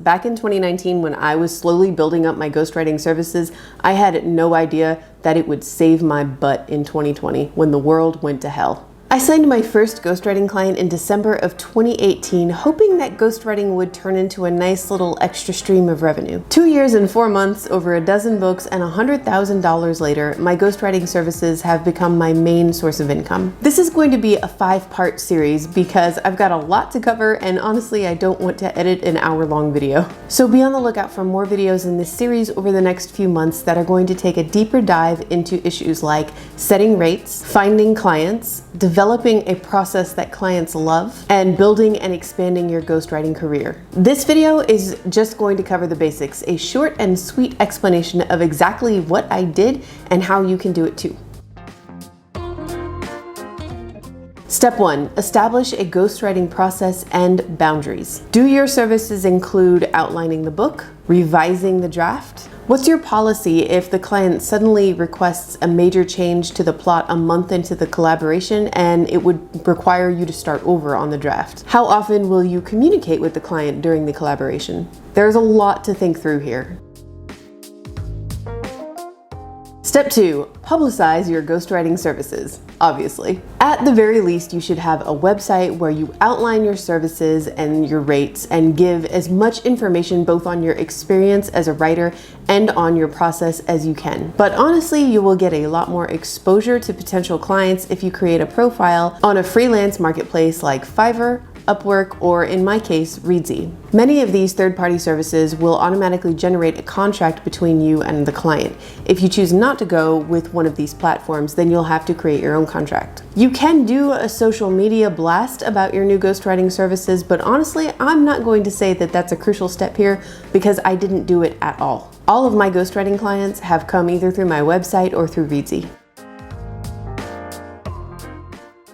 Back in 2019, when I was slowly building up my ghostwriting services, I had no idea that it would save my butt in 2020 when the world went to hell. I signed my first ghostwriting client in December of 2018, hoping that ghostwriting would turn into a nice little extra stream of revenue. 2 years and 4 months, over a dozen books, and $100,000 later, my ghostwriting services have become my main source of income. This is going to be a 5-part series because I've got a lot to cover, and honestly, I don't want to edit an hour-long video. So be on the lookout for more videos in this series over the next few months that are going to take a deeper dive into issues like setting rates, finding clients, developing a process that clients love, and building and expanding your ghostwriting career. This video is just going to cover the basics, a short and sweet explanation of exactly what I did and how you can do it too. Step 1. Establish a ghostwriting process and boundaries. Do your services include outlining the book, revising the draft? What's your policy if the client suddenly requests a major change to the plot a month into the collaboration and it would require you to start over on the draft? How often will you communicate with the client during the collaboration? There's a lot to think through here. Step 2. Publicize your ghostwriting services, obviously. At the very least, you should have a website where you outline your services and your rates and give as much information both on your experience as a writer and on your process as you can. But honestly, you will get a lot more exposure to potential clients if you create a profile on a freelance marketplace like Fiverr, Upwork, or in my case, Reedsy. Many of these third-party services will automatically generate a contract between you and the client. If you choose not to go with one of these platforms, then you'll have to create your own contract. You can do a social media blast about your new ghostwriting services, but honestly, I'm not going to say that that's a crucial step here because I didn't do it at all. All of my ghostwriting clients have come either through my website or through Reedsy.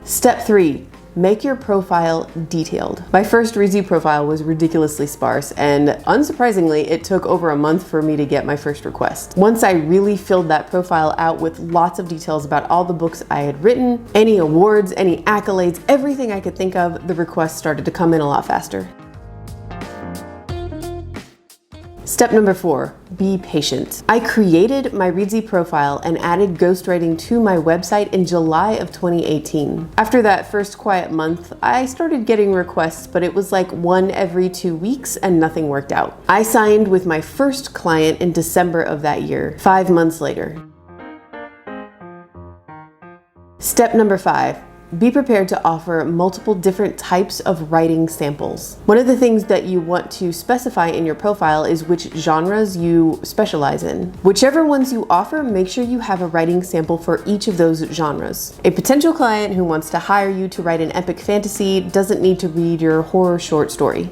Step 3. Make your profile detailed. My first Reedsy profile was ridiculously sparse, and unsurprisingly, it took over a month for me to get my first request. Once I really filled that profile out with lots of details about all the books I had written, any awards, any accolades, everything I could think of, the requests started to come in a lot faster. Step number 4, be patient. I created my Reedsy profile and added ghostwriting to my website in July of 2018. After that first quiet month, I started getting requests, but it was like one every 2 weeks and nothing worked out. I signed with my first client in December of that year, 5 months later. Step number 5. Be prepared to offer multiple different types of writing samples. One of the things that you want to specify in your profile is which genres you specialize in. Whichever ones you offer, make sure you have a writing sample for each of those genres. A potential client who wants to hire you to write an epic fantasy doesn't need to read your horror short story.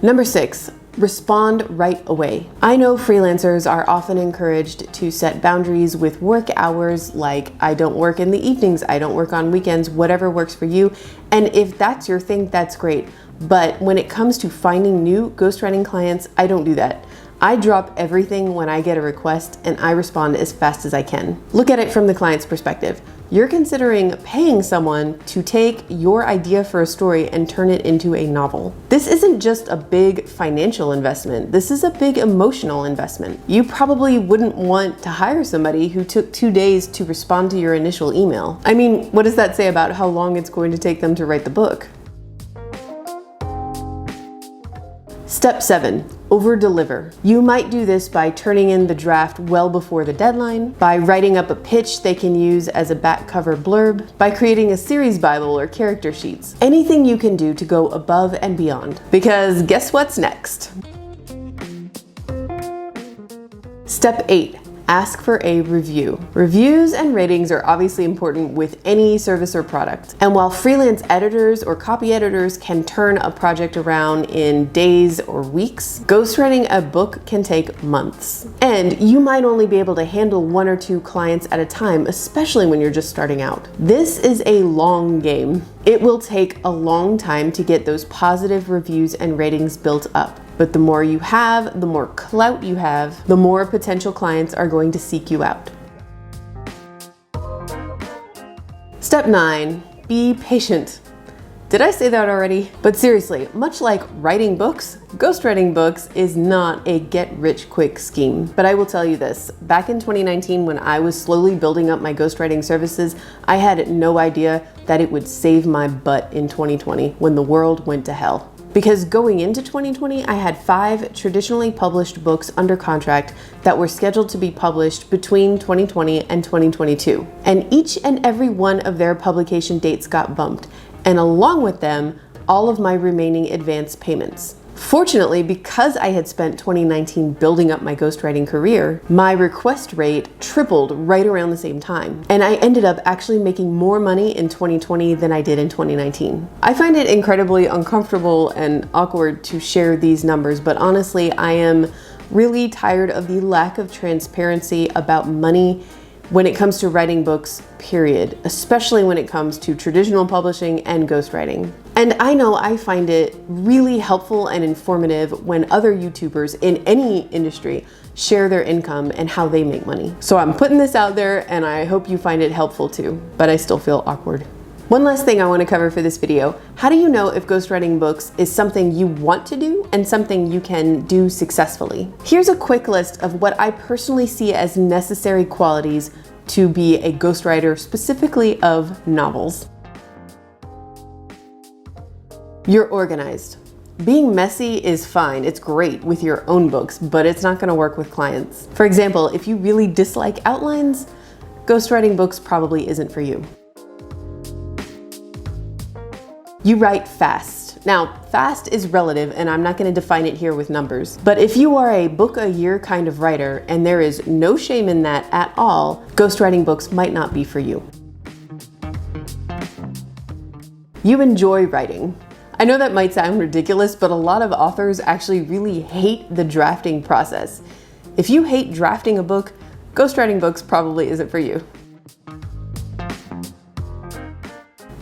Number 6. Respond right away. I know freelancers are often encouraged to set boundaries with work hours, like I don't work in the evenings, I don't work on weekends, whatever works for you. And if that's your thing, that's great. But when it comes to finding new ghostwriting clients, I don't do that. I drop everything when I get a request and I respond as fast as I can. Look at it from the client's perspective. You're considering paying someone to take your idea for a story and turn it into a novel. This isn't just a big financial investment. This is a big emotional investment. You probably wouldn't want to hire somebody who took 2 days to respond to your initial email. I mean, what does that say about how long it's going to take them to write the book? Step 7. Overdeliver. You might do this by turning in the draft well before the deadline, by writing up a pitch they can use as a back cover blurb, by creating a series bible or character sheets. Anything you can do to go above and beyond. Because guess what's next? Step 8. Ask for a review. Reviews and ratings are obviously important with any service or product. And while freelance editors or copy editors can turn a project around in days or weeks, ghostwriting a book can take months. And you might only be able to handle 1 or 2 clients at a time, especially when you're just starting out. This is a long game. It will take a long time to get those positive reviews and ratings built up. But the more you have, the more clout you have, the more potential clients are going to seek you out. Step 9, be patient. Did I say that already? But seriously, much like writing books, ghostwriting books is not a get-rich-quick scheme. But I will tell you this, back in 2019 when I was slowly building up my ghostwriting services, I had no idea that it would save my butt in 2020 when the world went to hell. Because going into 2020, I had 5 traditionally published books under contract that were scheduled to be published between 2020 and 2022. And each and every one of their publication dates got bumped, and along with them, all of my remaining advance payments. Fortunately, because I had spent 2019 building up my ghostwriting career, my request rate tripled right around the same time. And I ended up actually making more money in 2020 than I did in 2019. I find it incredibly uncomfortable and awkward to share these numbers, but honestly, I am really tired of the lack of transparency about money when it comes to writing books, period, especially when it comes to traditional publishing and ghostwriting. And I know I find it really helpful and informative when other YouTubers in any industry share their income and how they make money. So I'm putting this out there and I hope you find it helpful too, but I still feel awkward. One last thing I want to cover for this video. How do you know if ghostwriting books is something you want to do and something you can do successfully? Here's a quick list of what I personally see as necessary qualities to be a ghostwriter, specifically of novels. You're organized. Being messy is fine, it's great with your own books, but it's not gonna work with clients. For example, if you really dislike outlines, ghostwriting books probably isn't for you. You write fast. Now, fast is relative and I'm not gonna define it here with numbers, but if you are a book a year kind of writer, and there is no shame in that at all, ghostwriting books might not be for you. You enjoy writing. I know that might sound ridiculous, but a lot of authors actually really hate the drafting process. If you hate drafting a book, ghostwriting books probably isn't for you.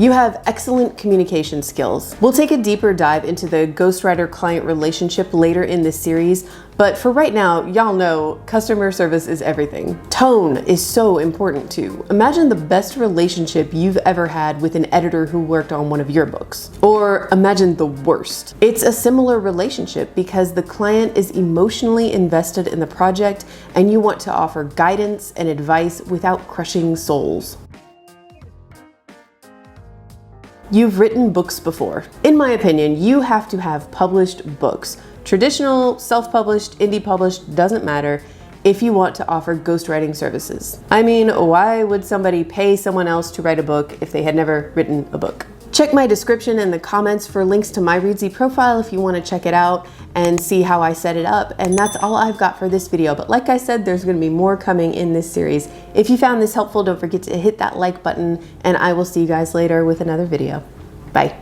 You have excellent communication skills. We'll take a deeper dive into the ghostwriter-client relationship later in this series, but for right now, y'all know customer service is everything. Tone is so important too. Imagine the best relationship you've ever had with an editor who worked on one of your books. Or imagine the worst. It's a similar relationship because the client is emotionally invested in the project and you want to offer guidance and advice without crushing souls. You've written books before. In my opinion, you have to have published books. Traditional, self-published, indie published, doesn't matter if you want to offer ghostwriting services. I mean, why would somebody pay someone else to write a book if they had never written a book? Check my description in the comments for links to my Readsy profile if you want to check it out and see how I set it up. And that's all I've got for this video. But like I said, there's going to be more coming in this series. If you found this helpful, don't forget to hit that like button, and I will see you guys later with another video. Bye.